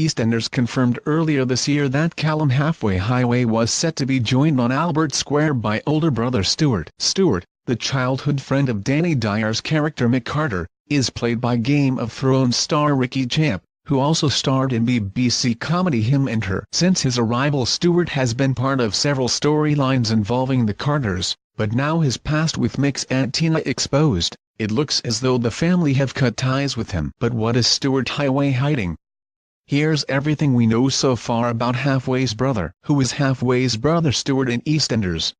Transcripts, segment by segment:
EastEnders confirmed earlier this year that Callum Halfway Highway was set to be joined on Albert Square by older brother Stuart. Stuart, the childhood friend of Danny Dyer's character Mick Carter, is played by Game of Thrones star Ricky Champ, who also starred in BBC comedy Him and Her. Since his arrival, Stuart has been part of several storylines involving the Carters, but now his past with Mick's aunt Tina exposed, it looks as though the family have cut ties with him. But what is Stuart Highway hiding? Here's everything we know so far about Halfway's brother. Who is Halfway's brother Stuart in EastEnders?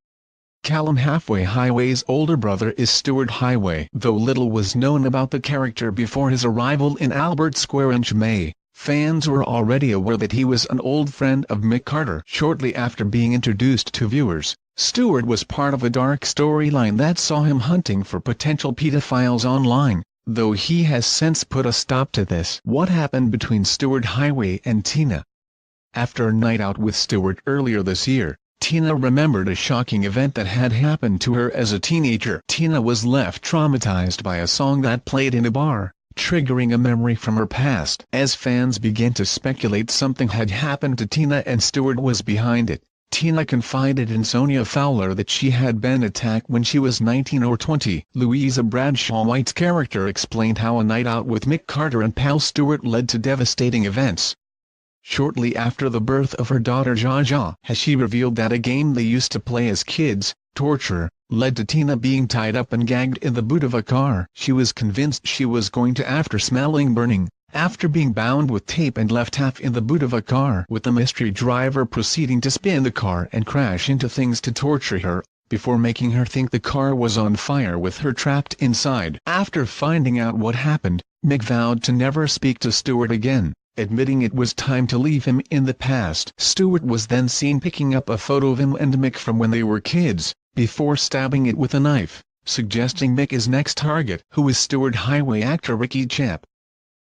Callum Halfway Highway's older brother is Stuart Highway. Though little was known about the character before his arrival in Albert Square in May, fans were already aware that he was an old friend of Mick Carter. Shortly after being introduced to viewers, Stuart was part of a dark storyline that saw him hunting for potential pedophiles online, though he has since put a stop to this. What happened between Stuart Highway and Tina? After a night out with Stuart earlier this year, Tina remembered a shocking event that had happened to her as a teenager. Tina was left traumatized by a song that played in a bar, triggering a memory from her past. As fans began to speculate something had happened to Tina and Stuart was behind it, Tina confided in Sonia Fowler that she had been attacked when she was 19 or 20. Louisa Bradshaw White's character explained how a night out with Mick Carter and pal Stuart led to devastating events. Shortly after the birth of her daughter Jaja, she revealed that a game they used to play as kids, torture, led to Tina being tied up and gagged in the boot of a car. She was convinced she was going to after smelling burning, after being bound with tape and left half in the boot of a car, with the mystery driver proceeding to spin the car and crash into things to torture her, before making her think the car was on fire with her trapped inside. After finding out what happened, Mick vowed to never speak to Stuart again, admitting it was time to leave him in the past. Stuart was then seen picking up a photo of him and Mick from when they were kids, before stabbing it with a knife, suggesting Mick is next target. Who is Stuart Highway actor Ricky Champ?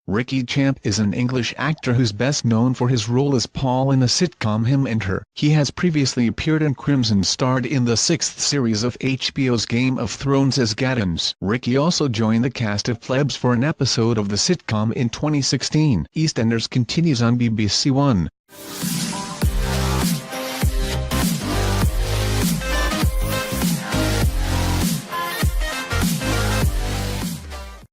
Ricky Champ is an English actor who's best known for his role as Paul in the sitcom Him and Her. He has previously appeared in Crimson, starred in the 6th series of HBO's Game of Thrones as Gaddens. Ricky also joined the cast of Plebs for an episode of the sitcom in 2016. EastEnders continues on BBC One.